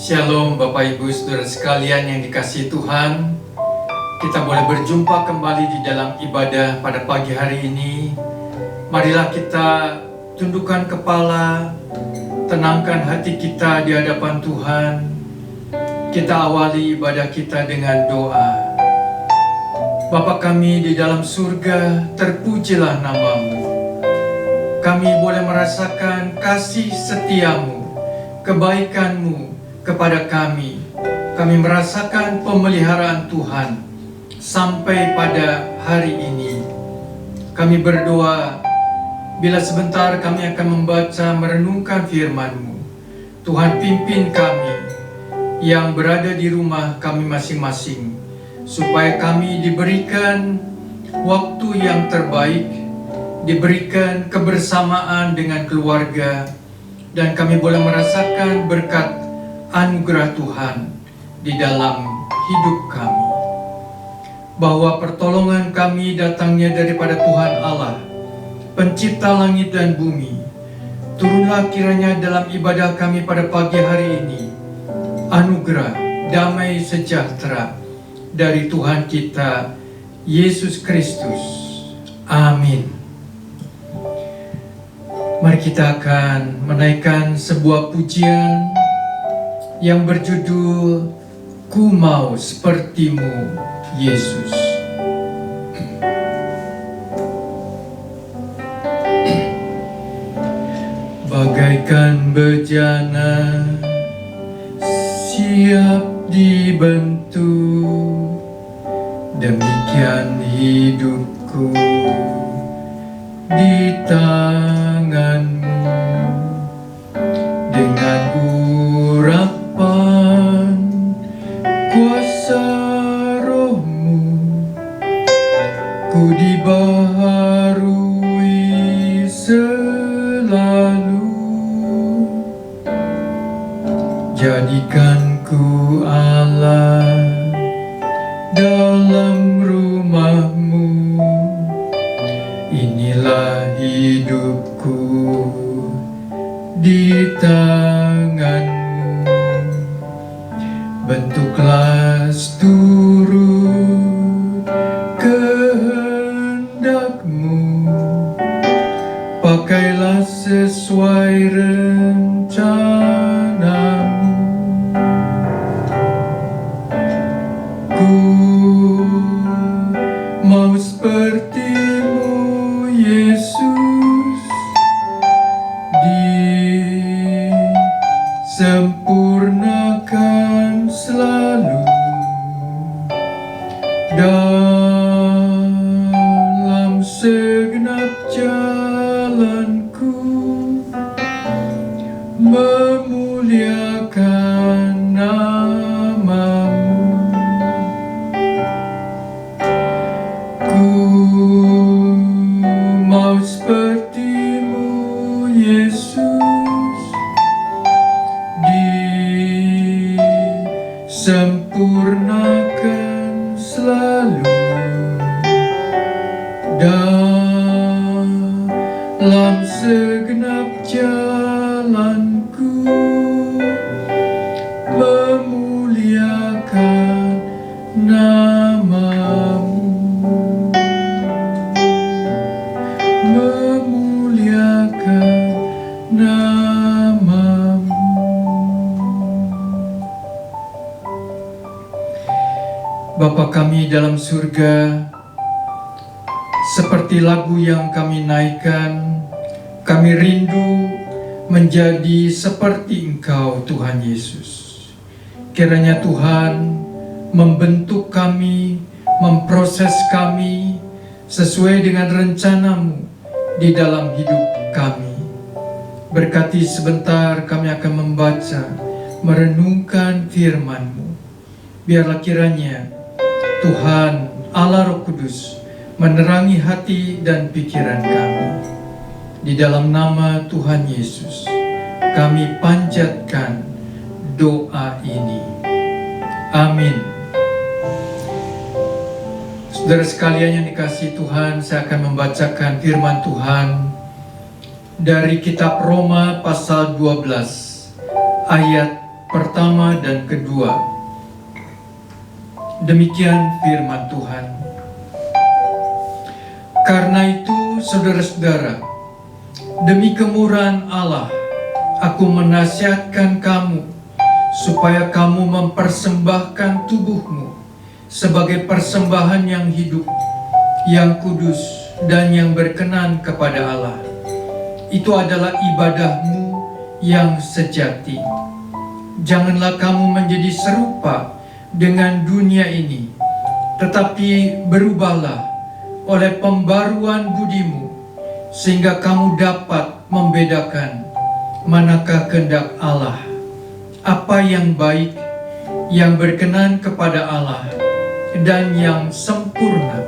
Shalom Bapak Ibu Saudara sekalian yang dikasihi Tuhan. Kita boleh berjumpa kembali di dalam ibadah pada pagi hari ini. Marilah kita tundukkan kepala, tenangkan hati kita di hadapan Tuhan. Kita awali ibadah kita dengan doa. Bapa kami di dalam surga, terpujilah nama-Mu. Kami boleh merasakan kasih setiamu, kebaikanmu kepada kami. Kami merasakan pemeliharaan Tuhan sampai pada hari ini. Kami berdoa, bila sebentar kami akan membaca merenungkan firman-Mu. Tuhan pimpin kami yang berada di rumah kami masing-masing, supaya kami diberikan waktu yang terbaik, diberikan kebersamaan dengan keluarga, dan kami boleh merasakan berkat anugerah Tuhan di dalam hidup kami. Bahwa pertolongan kami datangnya daripada Tuhan Allah, pencipta langit dan bumi. Turunlah kiranya dalam ibadah kami pada pagi hari ini anugerah, damai sejahtera dari Tuhan kita Yesus Kristus. Amin. Mari kita akan menaikkan sebuah pujian yang berjudul Ku Mau Seperti-Mu, Yesus. Bagaikan bejana siap dibentuk, demikian hidupku di tangan-Mu. Dengan urapan kuasa Roh-Mu, ku dibaharui selalu. Jadikan ku Allah dalam rumah-Mu. Inilah hidupku di tangan-Mu. Bentuklah seturut kehendak-Mu, pakailah sesuai rencana-Mu. Ku mau seperti-Mu, Yesus, disempurnakan selalu dalam segenap jalanku, memuliakan nama-Mu. Ku mau seperti-Mu, Yesus, disempurnakan selalu dalam segenap jalanku, memuliakan nama-Mu, memuliakan nama-Mu. Bapa kami dalam surga, seperti lagu yang kami naikkan, kami rindu menjadi seperti Engkau, Tuhan Yesus. Kiranya Tuhan membentuk kami, memproses kami sesuai dengan rencana-Mu di dalam hidup kami. Berkati sebentar kami akan membaca, merenungkan firman-Mu. Biarlah kiranya Tuhan Allah Roh Kudus menerangi hati dan pikiran kami. Di dalam nama Tuhan Yesus, kami panjatkan doa ini. Amin. Saudara sekalian yang dikasihi Tuhan, saya akan membacakan firman Tuhan dari kitab Roma pasal 12 ayat pertama dan kedua. Demikian firman Tuhan. Karena itu, saudara-saudara, demi kemurahan Allah, aku menasihatkan kamu supaya kamu mempersembahkan tubuhmu sebagai persembahan yang hidup, yang kudus, dan yang berkenan kepada Allah. Itu adalah ibadahmu yang sejati. Janganlah kamu menjadi serupa dengan dunia ini, tetapi berubahlah oleh pembaruan budimu, sehingga kamu dapat membedakan manakah kehendak Allah, apa yang baik, yang berkenan kepada Allah, dan yang sempurna.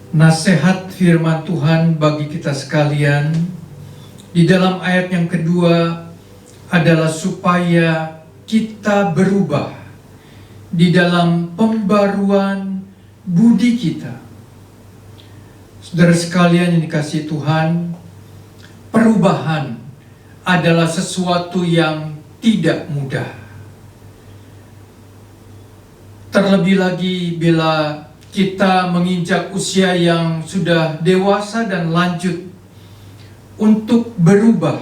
Nasihat firman Tuhan bagi kita sekalian di dalam ayat yang kedua adalah supaya kita berubah di dalam pembaruan budi kita. Saudara sekalian yang dikasihi Tuhan, perubahan adalah sesuatu yang tidak mudah. Terlebih lagi bila kita menginjak usia yang sudah dewasa dan lanjut untuk berubah,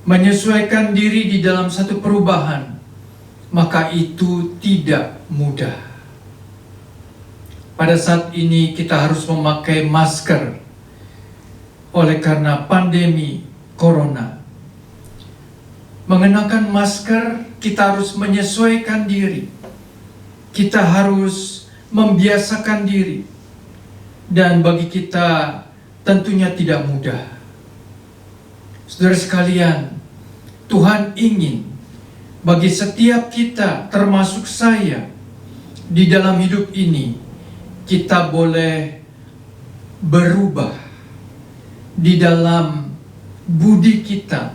menyesuaikan diri di dalam satu perubahan, maka itu tidak mudah. Pada saat ini kita harus memakai masker oleh karena pandemi corona. Mengenakan masker, kita harus menyesuaikan diri. Kita harus membiasakan diri. Dan bagi kita tentunya tidak mudah. Saudara sekalian, Tuhan ingin bagi setiap kita, termasuk saya, di dalam hidup ini, kita boleh berubah di dalam budi kita,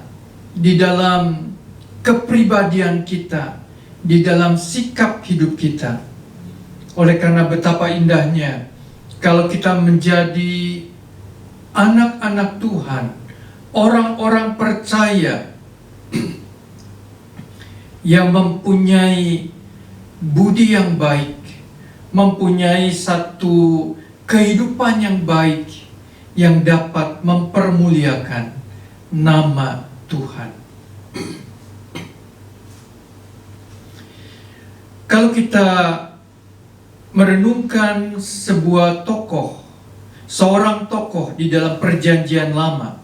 di dalam kepribadian kita, di dalam sikap hidup kita. Oleh karena betapa indahnya kalau kita menjadi anak-anak Tuhan, orang-orang percaya yang mempunyai budi yang baik, mempunyai satu kehidupan yang baik yang dapat mempermuliakan nama Tuhan. Kalau kita merenungkan sebuah tokoh, seorang tokoh di dalam perjanjian lama,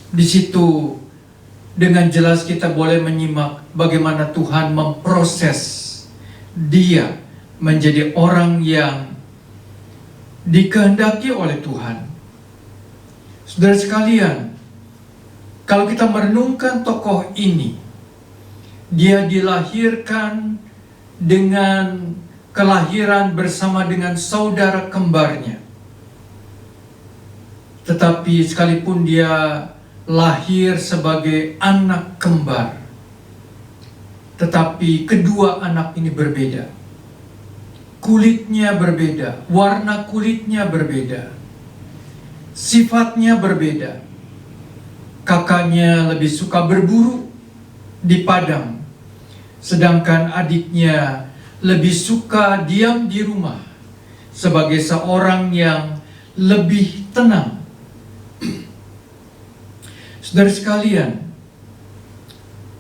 di situ dengan jelas kita boleh menyimak bagaimana Tuhan memproses dia menjadi orang yang dikehendaki oleh Tuhan. Saudara sekalian, kalau kita merenungkan tokoh ini, dia dilahirkan dengan kelahiran bersama dengan saudara kembarnya. Tetapi sekalipun dia lahir sebagai anak kembar, tetapi kedua anak ini berbeda. Kulitnya berbeda, warna kulitnya berbeda, sifatnya berbeda. Kakaknya lebih suka berburu di padang, sedangkan adiknya lebih suka diam di rumah sebagai seorang yang lebih tenang. Saudara sekalian,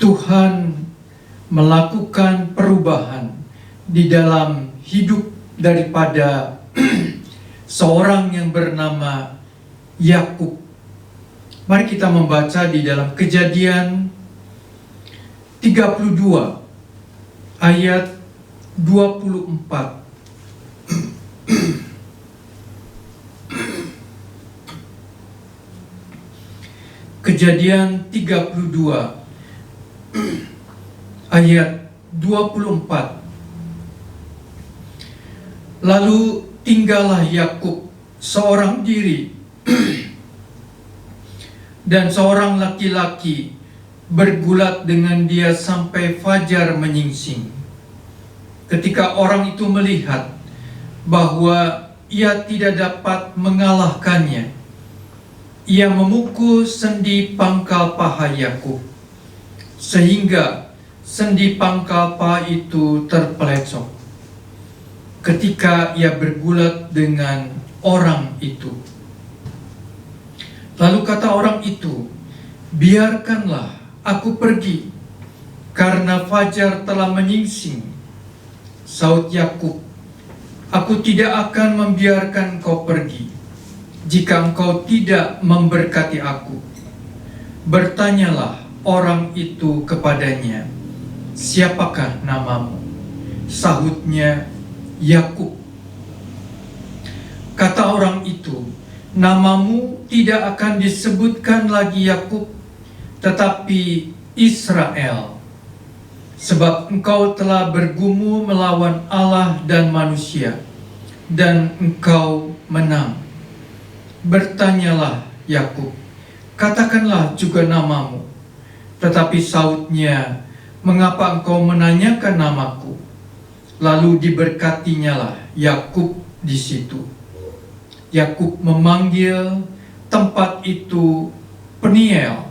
Tuhan melakukan perubahan di dalam hidup daripada seorang yang bernama Yakub. Mari kita membaca di dalam Kejadian 32 ayat 24. Kejadian 32 ayat 24. Lalu tinggallah Yakub seorang diri dan seorang laki-laki bergulat dengan dia sampai fajar menyingsing. Ketika orang itu melihat bahwa ia tidak dapat mengalahkannya, ia memukul sendi pangkal paha Yakub, sehingga sendi pangkal paha itu terpelecok ketika ia bergulat dengan orang itu. Lalu kata orang itu, "Biarkanlah aku pergi, karena fajar telah menyingsing." Saud Yakub, "Aku tidak akan membiarkan kau pergi, jika engkau tidak memberkati aku." Bertanyalah orang itu kepadanya, "Siapakah namamu?" Sahutnya, "Yakub." Kata orang itu, "Namamu tidak akan disebutkan lagi Yakub, tetapi Israel, sebab engkau telah bergumul melawan Allah dan manusia, dan engkau menang." Bertanyalah Yakub, "Katakanlah juga namamu." Tetapi sautnya, "Mengapa engkau menanyakan namaku?" Lalu diberkatinyalah Yakub di situ. Yakub memanggil tempat itu Peniel,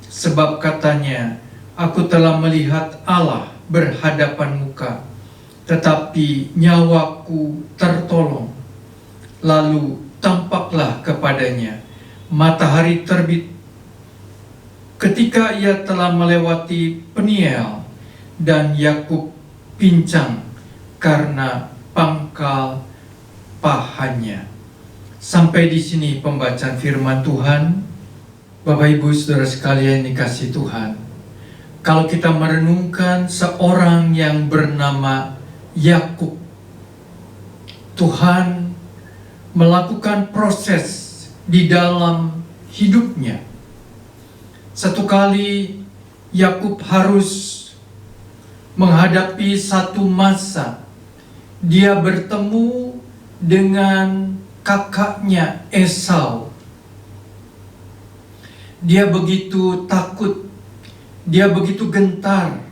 sebab katanya, "Aku telah melihat Allah berhadapan muka, tetapi nyawaku tertolong." Lalu tampaklah kepadanya matahari terbit ketika ia telah melewati Peniel, dan Yakub pincang karena pangkal pahanya. Sampai di sini pembacaan firman Tuhan. Bapak Ibu Saudara sekalian dikasihi Tuhan, kalau kita merenungkan seorang yang bernama Yakub, Tuhan melakukan proses di dalam hidupnya. Satu kali Yakub harus menghadapi satu masa dia bertemu dengan kakaknya Esau. Dia begitu takut, dia begitu gentar.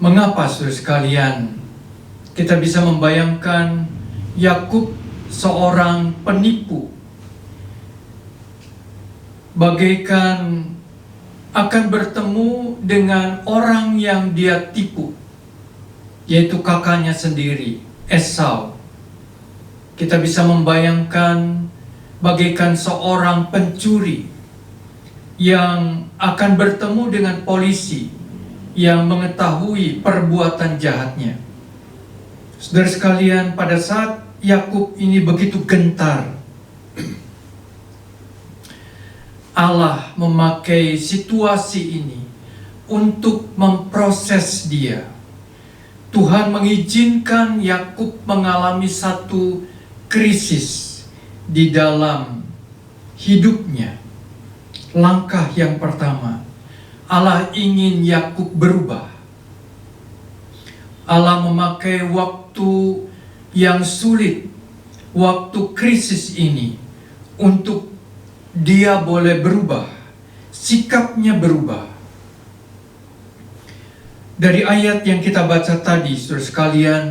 Mengapa, saudara sekalian? Kita bisa membayangkan Yakub seorang penipu, bagaikan akan bertemu dengan orang yang dia tipu, yaitu kakaknya sendiri, Esau. Kita bisa membayangkan bagaikan seorang pencuri yang akan bertemu dengan polisi yang mengetahui perbuatan jahatnya. Saudara sekalian, pada saat Yakub ini begitu gentar, Allah memakai situasi ini untuk memproses dia. Tuhan mengizinkan Yakub mengalami satu krisis di dalam hidupnya. Langkah yang pertama, Allah ingin Yakub berubah. Allah memakai waktu yang sulit, waktu krisis ini, untuk dia boleh berubah, sikapnya berubah. Dari ayat yang kita baca tadi, saudara sekalian,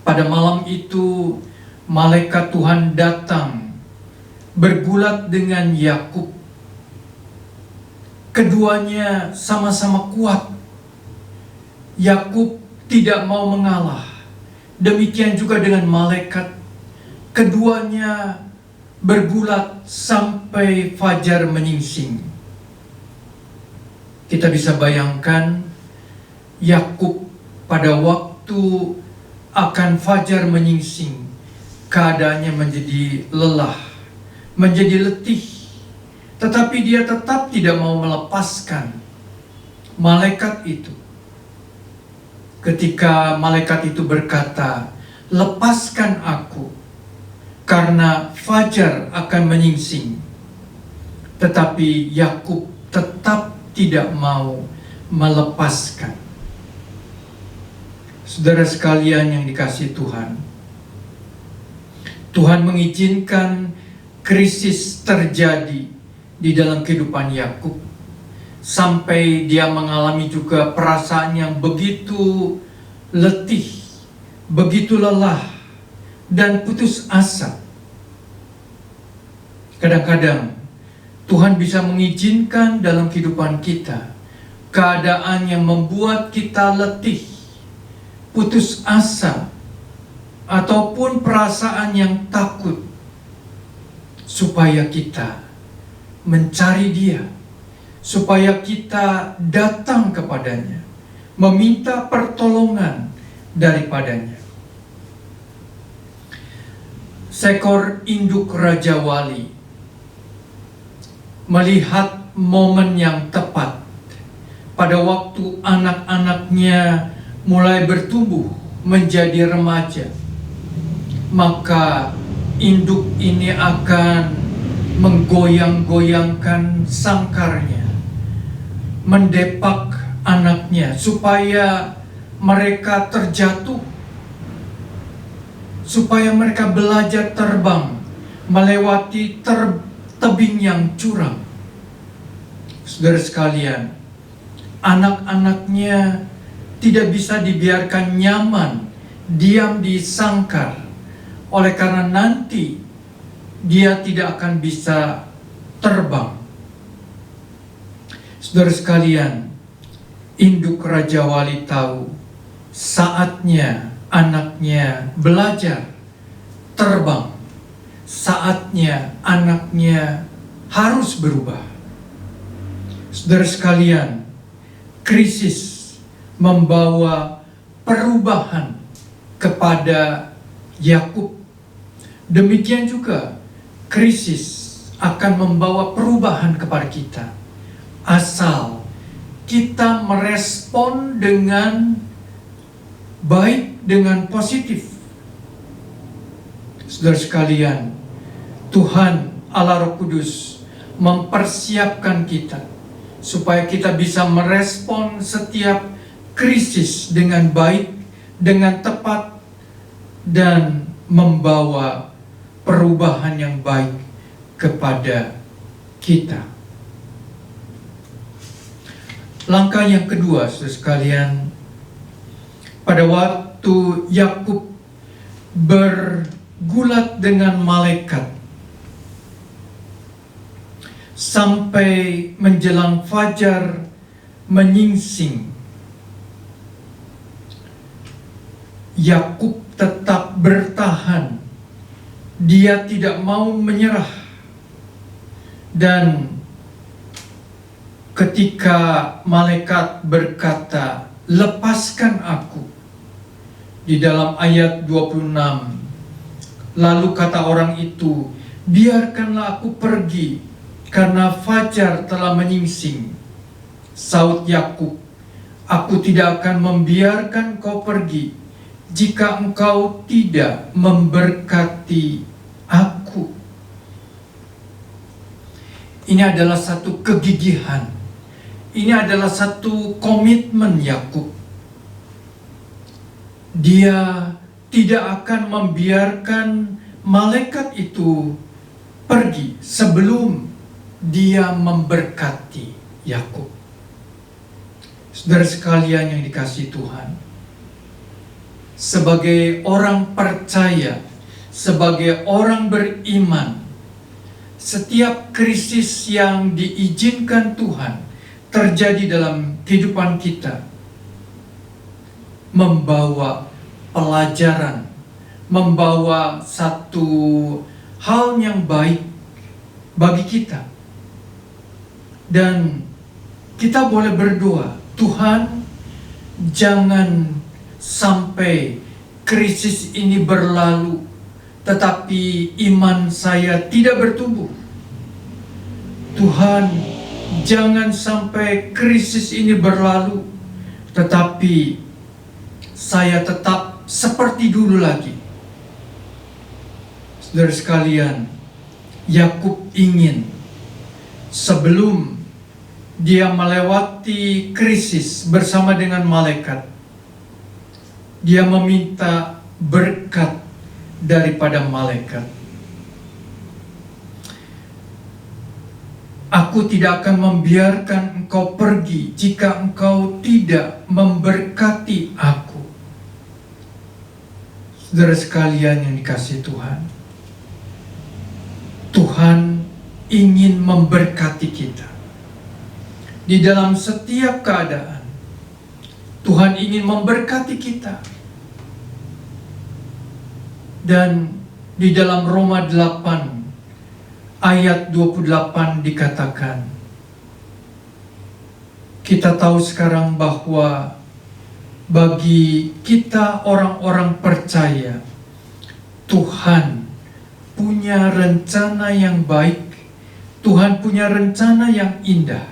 pada malam itu malaikat Tuhan datang bergulat dengan Yakub. Keduanya sama-sama kuat. Yakub tidak mau mengalah. Demikian juga dengan malaikat. Keduanya bergulat sampai fajar menyingsing. Kita bisa bayangkan Yakub pada waktu akan fajar menyingsing, keadaannya menjadi lelah, menjadi letih, tetapi dia tetap tidak mau melepaskan malaikat itu. Ketika malaikat itu berkata, "Lepaskan aku, karena fajar akan menyingsing." Tetapi Yakub tetap tidak mau melepaskan. Saudara sekalian yang dikasihi Tuhan, Tuhan mengizinkan krisis terjadi di dalam kehidupan Yakub, sampai dia mengalami juga perasaan yang begitu letih, begitu lelah, dan putus asa. Kadang-kadang Tuhan bisa mengizinkan dalam kehidupan kita keadaan yang membuat kita letih, putus asa, ataupun perasaan yang takut, supaya kita mencari Dia, supaya kita datang kepadanya, meminta pertolongan daripadanya. Seekor induk Raja Wali melihat momen yang tepat pada waktu anak-anaknya mulai bertumbuh menjadi remaja, maka induk ini akan menggoyang-goyangkan sangkarnya, mendepak anaknya supaya mereka terjatuh, supaya mereka belajar terbang melewati tebing yang curam. Saudara sekalian, anak-anaknya tidak bisa dibiarkan nyaman diam di sangkar, oleh karena nanti dia tidak akan bisa terbang. Saudara sekalian, induk Raja Wali tahu saatnya anaknya belajar terbang, saatnya anaknya harus berubah. Saudara sekalian, krisis membawa perubahan kepada Yakub. Demikian juga krisis akan membawa perubahan kepada kita, asal kita merespon dengan baik, dengan positif. Saudara sekalian, Tuhan Allah Roh Kudus mempersiapkan kita supaya kita bisa merespon setiap krisis dengan baik, dengan tepat, dan membawa perubahan yang baik kepada kita. Langkah yang kedua, saudara sekalian, pada waktu Yakub bergulat dengan malaikat sampai menjelang fajar menyingsing, Yakub tetap bertahan. Dia tidak mau menyerah. Dan ketika malaikat berkata, "Lepaskan aku," di dalam ayat 26, lalu kata orang itu, "Biarkanlah aku pergi, karena fajar telah menyingsing." Saut Yakub, "Aku tidak akan membiarkan kau pergi jika engkau tidak memberkati aku." Ini adalah satu kegigihan. Ini adalah satu komitmen Yakub. Dia tidak akan membiarkan malaikat itu pergi sebelum dia memberkati Yakub. Saudara sekalian yang dikasihi Tuhan, sebagai orang percaya, sebagai orang beriman, setiap krisis yang diizinkan Tuhan terjadi dalam kehidupan kita membawa pelajaran, membawa satu hal yang baik bagi kita. Dan kita boleh berdoa, Tuhan, jangan sampai krisis ini berlalu, tetapi iman saya tidak bertumbuh. Tuhan, jangan sampai krisis ini berlalu, tetapi saya tetap seperti dulu lagi. Saudara sekalian, Yakub ingin sebelum dia melewati krisis bersama dengan malaikat, dia meminta berkat daripada malaikat. "Aku tidak akan membiarkan engkau pergi jika engkau tidak memberkati aku." Saudara sekalian yang dikasihi Tuhan, Tuhan ingin memberkati kita. Di dalam setiap keadaan, Tuhan ingin memberkati kita. Dan di dalam Roma 8 ayat 28 dikatakan, kita tahu sekarang bahwa bagi kita orang-orang percaya, Tuhan punya rencana yang baik, Tuhan punya rencana yang indah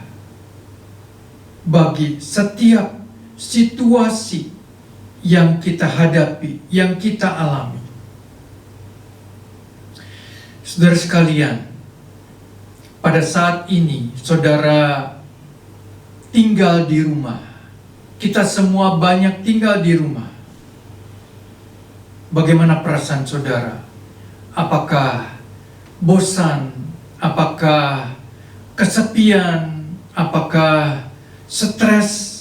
bagi setiap situasi yang kita hadapi, yang kita alami. Saudara sekalian, pada saat ini saudara tinggal di rumah. Kita semua banyak tinggal di rumah. Bagaimana perasaan saudara? Apakah bosan? Apakah kesepian? Apakah stres?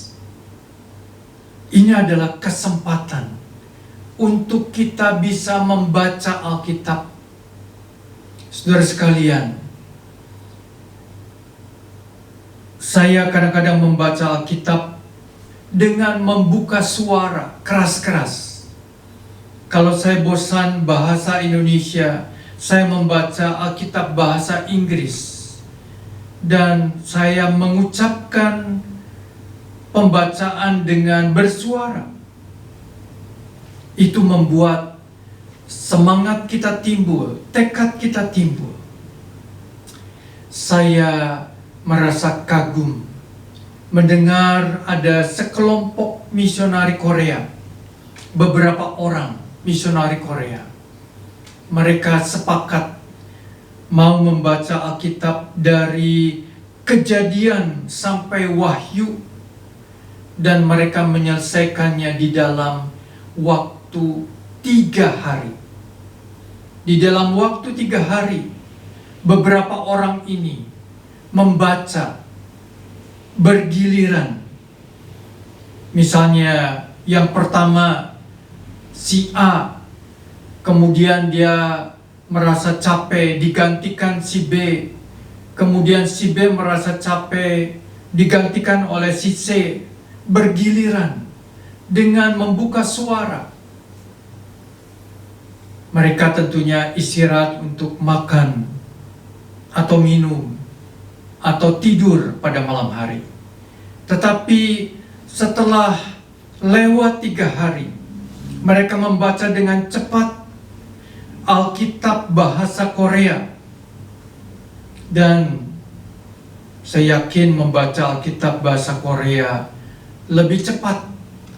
Ini adalah kesempatan untuk kita bisa membaca Alkitab. Saudara sekalian, saya kadang-kadang membaca Alkitab dengan membuka suara keras-keras. Kalau saya bosan bahasa Indonesia, saya membaca Alkitab bahasa Inggris. Dan saya mengucapkan pembacaan dengan bersuara. Itu membuat semangat kita timbul, tekad kita timbul. Saya merasa kagum mendengar ada sekelompok misionari Korea, beberapa orang misionari Korea. Mereka sepakat mau membaca Alkitab dari Kejadian sampai Wahyu, dan mereka menyelesaikannya di dalam waktu 3 hari. Di dalam waktu 3 hari, beberapa orang ini membaca bergiliran. Misalnya yang pertama si A, kemudian dia merasa capek, digantikan si B. Kemudian si B merasa capek, digantikan oleh si C. Bergiliran dengan membuka suara. Mereka tentunya istirahat untuk makan atau minum atau tidur pada malam hari. Tetapi setelah lewat 3 hari, mereka membaca dengan cepat Alkitab bahasa Korea. Dan saya yakin membaca Alkitab bahasa Korea lebih cepat,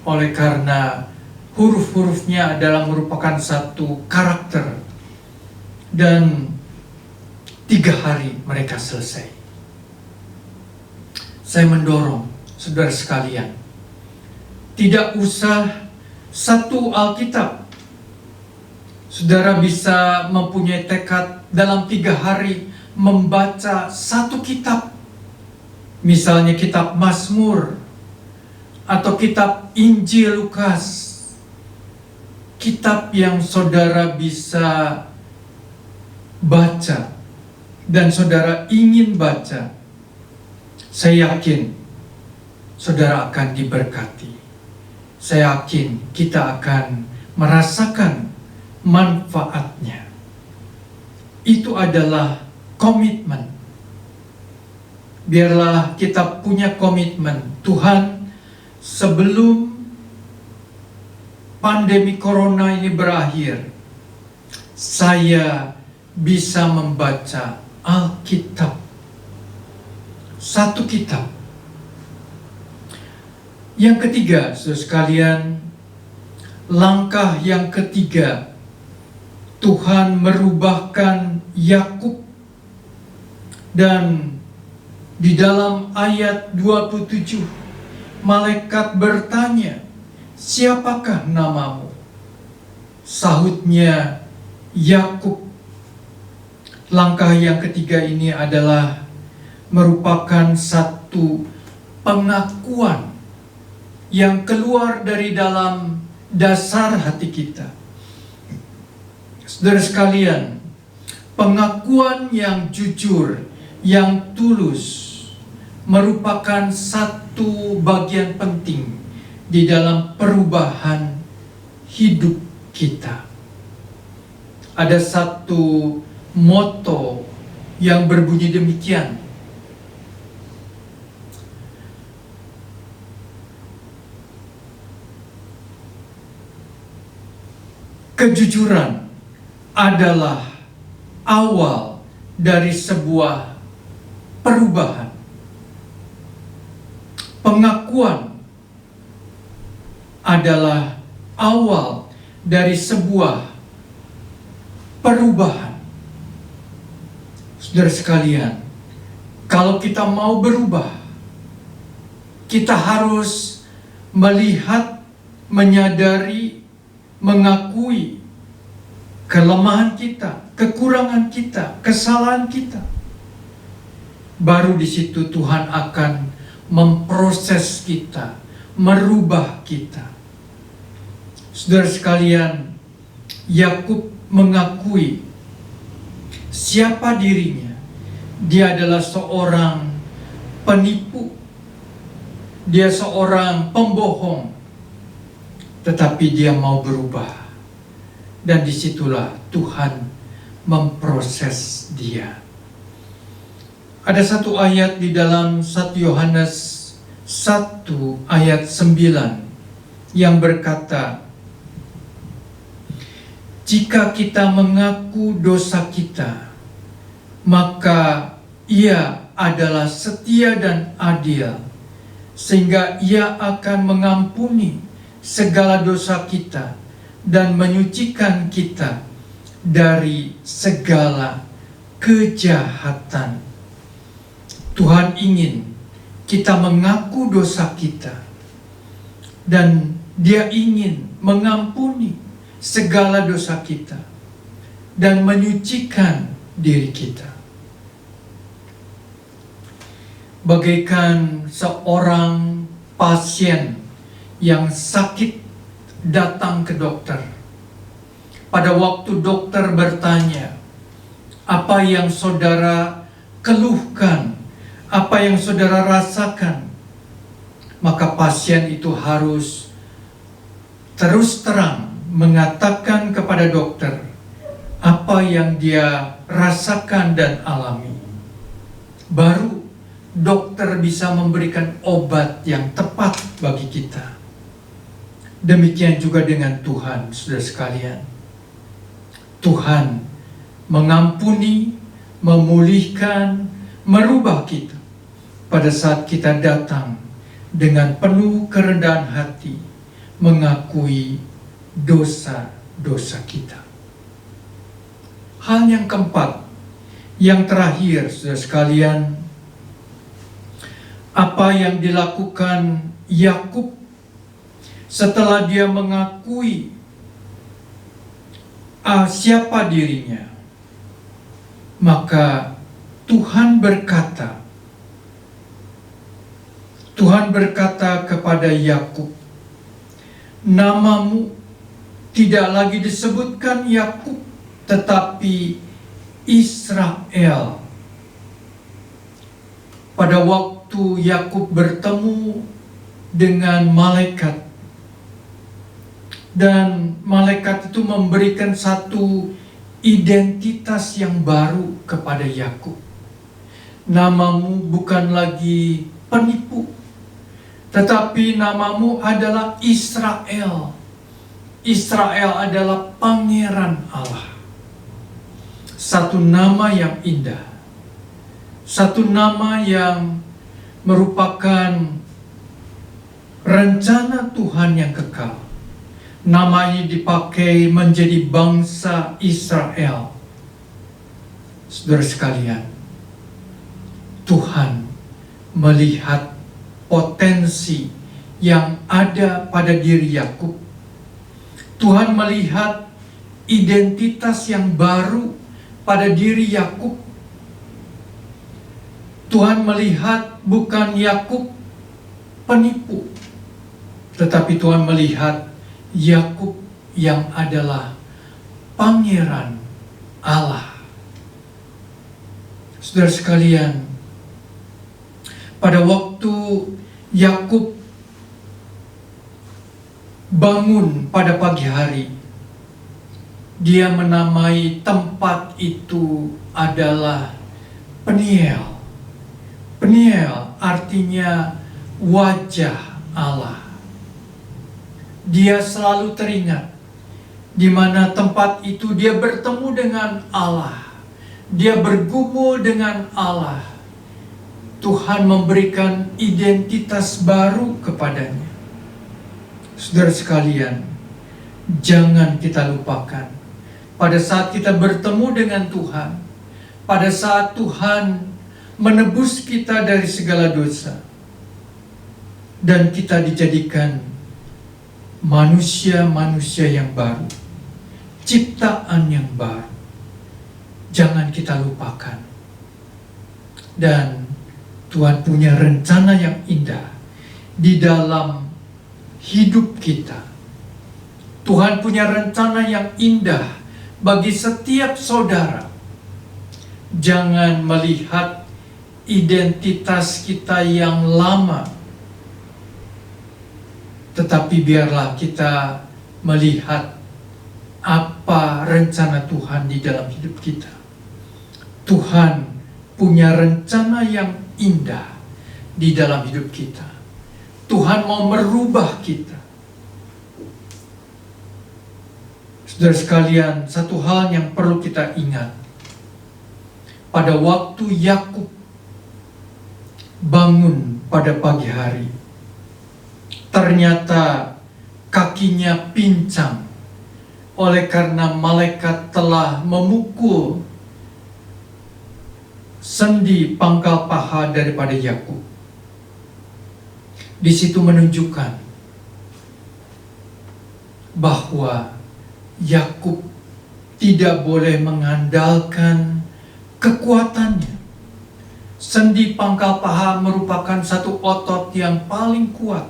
oleh karena huruf-hurufnya adalah merupakan satu karakter. Dan 3 hari mereka selesai. Saya mendorong saudara sekalian, tidak usah satu Alkitab. Saudara bisa mempunyai tekad dalam 3 hari membaca 1 kitab. Misalnya kitab Mazmur atau kitab Injil Lukas. Kitab yang saudara bisa baca dan saudara ingin baca. Saya yakin saudara akan diberkati. Saya yakin kita akan merasakan manfaatnya. Itu adalah komitmen. Biarlah kita punya komitmen. Tuhan, sebelum pandemi corona ini berakhir, saya bisa membaca Alkitab. 1 kitab. Yang ketiga, saudara sekalian, langkah yang ketiga, Tuhan merubahkan Yakub. Dan di dalam ayat 27, malaikat bertanya, "Siapakah namamu?" Sahutnya, Yakub. Langkah yang ketiga ini adalah merupakan satu pengakuan yang keluar dari dalam dasar hati kita. Saudara sekalian, Pengakuan yang jujur, yang tulus, merupakan satu bagian penting di dalam perubahan hidup kita. Ada satu moto yang berbunyi demikian: kejujuran adalah awal dari sebuah perubahan. Pengakuan adalah awal dari sebuah perubahan. Saudara sekalian, kalau kita mau berubah, kita harus melihat, menyadari, mengakui kelemahan kita, kekurangan kita, kesalahan kita. Baru di situ Tuhan akan memproses kita, merubah kita. Saudara sekalian, Yakub mengakui siapa dirinya. Dia adalah seorang penipu, dia seorang pembohong, tetapi dia mau berubah. Dan disitulah Tuhan memproses dia. Ada satu ayat di dalam 1 Yohanes 1 ayat 9 yang berkata, jika kita mengaku dosa kita, maka Ia adalah setia dan adil, sehingga Ia akan mengampuni segala dosa kita dan menyucikan kita dari segala kejahatan. Tuhan ingin kita mengaku dosa kita, dan Dia ingin mengampuni segala dosa kita dan menyucikan diri kita. Bagaikan seorang pasien yang sakit datang ke dokter. Pada waktu dokter bertanya, apa yang saudara keluhkan, apa yang saudara rasakan, maka pasien itu harus terus terang mengatakan kepada dokter apa yang dia rasakan dan alami. Baru dokter bisa memberikan obat yang tepat bagi kita. Demikian juga dengan Tuhan, saudara sekalian. Tuhan mengampuni, memulihkan, merubah kita pada saat kita datang dengan penuh kerendahan hati, mengakui dosa-dosa kita. Hal yang keempat, yang terakhir, saudara sekalian, apa yang dilakukan Yakub setelah dia mengakui siapa dirinya, maka Tuhan berkata kepada Yakub, namamu tidak lagi disebutkan Yakub, tetapi Israel. Pada waktu Yakub bertemu dengan malaikat, dan malaikat itu memberikan satu identitas yang baru kepada Yakub. Namamu bukan lagi penipu, tetapi namamu adalah Israel. Israel adalah pangeran Allah. Satu nama yang indah, satu nama yang merupakan rencana Tuhan yang kekal. Nama ini dipakai menjadi bangsa Israel. Saudara sekalian, Tuhan melihat potensi yang ada pada diri Yakub. Tuhan melihat identitas yang baru pada diri Yakub. Tuhan melihat bukan Yakub penipu, tetapi Tuhan melihat Yakub yang adalah pangeran Allah. Saudara sekalian, pada waktu Yakub bangun pada pagi hari, dia menamai tempat itu adalah Peniel. Peniel artinya wajah Allah. Dia selalu teringat di mana tempat itu dia bertemu dengan Allah. Dia bergumul dengan Allah. Tuhan memberikan identitas baru kepadanya. Saudara sekalian, jangan kita lupakan, pada saat kita bertemu dengan Tuhan, pada saat Tuhan menebus kita dari segala dosa, dan kita dijadikan manusia-manusia yang baru, ciptaan yang baru, jangan kita lupakan. Dan Tuhan punya rencana yang indah di dalam hidup kita. Tuhan punya rencana yang indah bagi setiap saudara. Jangan melihat identitas kita yang lama, tetapi biarlah kita melihat apa rencana Tuhan di dalam hidup kita. Tuhan punya rencana yang indah di dalam hidup kita. Tuhan mau merubah kita. Saudara sekalian, satu hal yang perlu kita ingat. Pada waktu Yakub bangun pada pagi hari, ternyata kakinya pincang oleh karena malaikat telah memukul sendi pangkal paha daripada Yakub. Di situ menunjukkan bahwa Yakub tidak boleh mengandalkan kekuatannya. Sendi pangkal paha merupakan satu otot yang paling kuat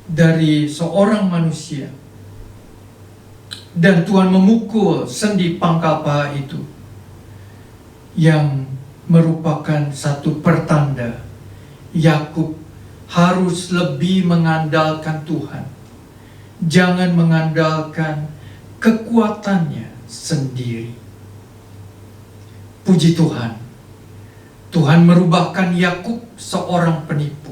dari seorang manusia. Dan Tuhan memukul sendi pangkal paha itu, yang merupakan satu pertanda Yakub harus lebih mengandalkan Tuhan. Jangan mengandalkan kekuatannya sendiri. Puji Tuhan, Tuhan merubahkan Yakub seorang penipu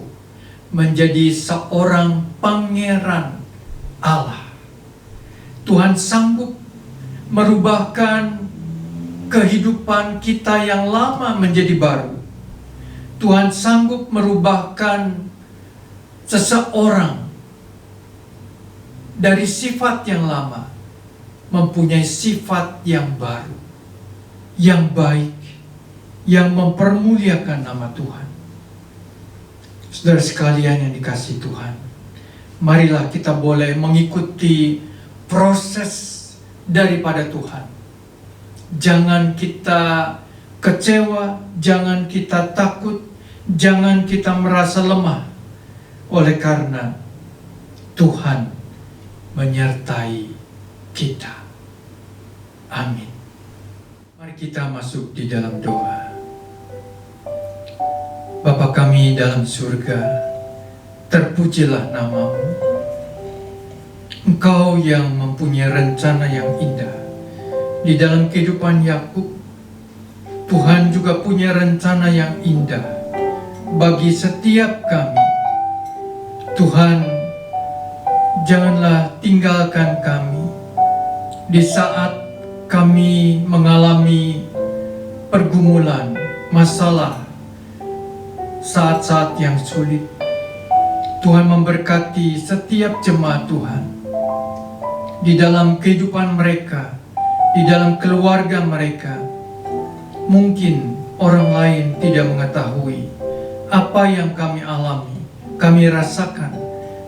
menjadi seorang pangeran Allah. Tuhan sanggup merubahkan kehidupan kita yang lama menjadi baru. Tuhan sanggup merubahkan seseorang dari sifat yang lama mempunyai sifat yang baru, yang baik, yang mempermuliakan nama Tuhan. Saudara sekalian yang dikasihi Tuhan, marilah kita boleh mengikuti proses daripada Tuhan. Jangan kita kecewa, jangan kita takut, jangan kita merasa lemah, oleh karena Tuhan menyertai kita. Amin. Mari kita masuk di dalam doa. Bapa kami dalam surga, terpujilah nama-Mu. Engkau yang mempunyai rencana yang indah di dalam kehidupan Yakub. Tuhan juga punya rencana yang indah bagi setiap kami. Tuhan, janganlah tinggalkan kami di saat kami mengalami pergumulan, masalah, saat-saat yang sulit. Tuhan memberkati setiap jemaat Tuhan di dalam kehidupan mereka, di dalam keluarga mereka. Mungkin orang lain tidak mengetahui apa yang kami alami, kami rasakan,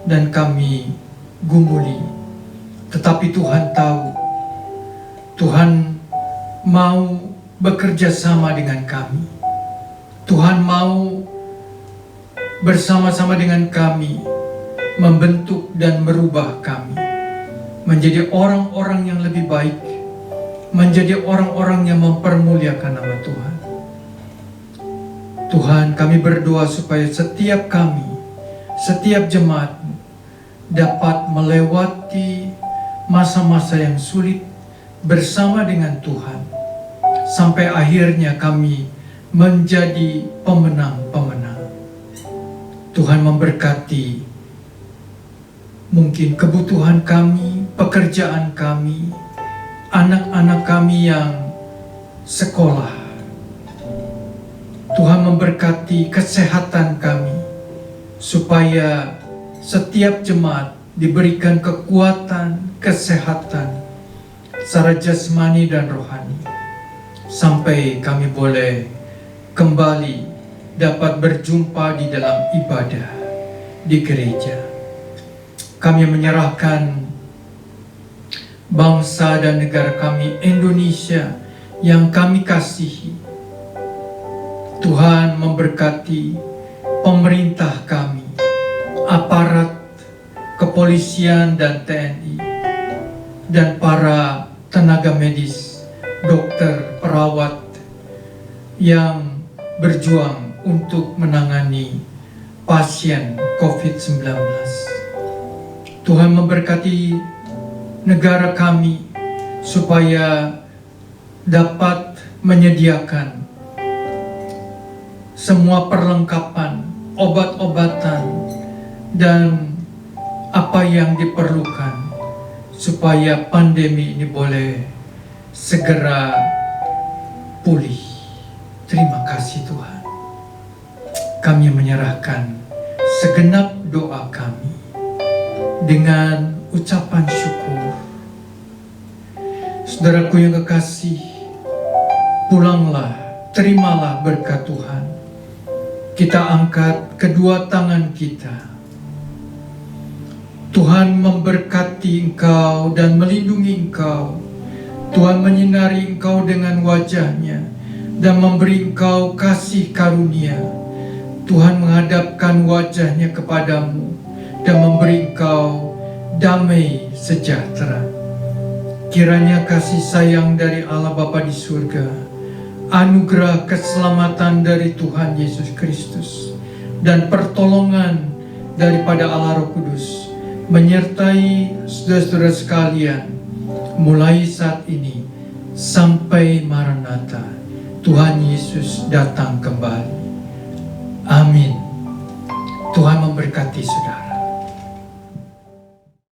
dan kami gumuli. Tetapi Tuhan tahu. Tuhan mau bekerja sama dengan kami. Tuhan mau bersama-sama dengan kami membentuk dan merubah kami menjadi orang-orang yang lebih baik, menjadi orang-orang yang mempermuliakan nama Tuhan. Tuhan, kami berdoa supaya setiap kami, setiap jemaat dapat melewati masa-masa yang sulit bersama dengan Tuhan, sampai akhirnya kami menjadi pemenang-pemenang. Tuhan memberkati mungkin kebutuhan kami, pekerjaan kami, anak-anak kami yang sekolah. Tuhan memberkati kesehatan kami, supaya setiap jemaat diberikan kekuatan, kesehatan, secara jasmani dan rohani, sampai kami boleh kembali dapat berjumpa di dalam ibadah di gereja. Kami menyerahkan bangsa dan negara kami Indonesia yang kami kasihi. Tuhan memberkati pemerintah kami, aparat kepolisian dan TNI, dan para tenaga medis, dokter, perawat yang berjuang untuk menangani pasien COVID-19. Tuhan memberkati negara kami supaya dapat menyediakan semua perlengkapan, obat-obatan, dan apa yang diperlukan supaya pandemi ini boleh segera pulih. Terima kasih Tuhan. Kami menyerahkan segenap doa kami dengan ucapan syukur. Saudaraku yang kekasih, pulanglah, terimalah berkat Tuhan. Kita angkat kedua tangan kita. Tuhan memberkati engkau dan melindungi engkau. Tuhan menyinari engkau dengan wajah-Nya dan memberi engkau kasih karunia. Tuhan menghadapkan wajah-Nya kepadamu dan memberi engkau damai sejahtera. Kiranya kasih sayang dari Allah Bapa di surga, anugerah keselamatan dari Tuhan Yesus Kristus, dan pertolongan daripada Allah Roh Kudus menyertai saudara-saudara sekalian mulai saat ini sampai Maranatha, Tuhan Yesus datang kembali. Amin. Tuhan memberkati saudara.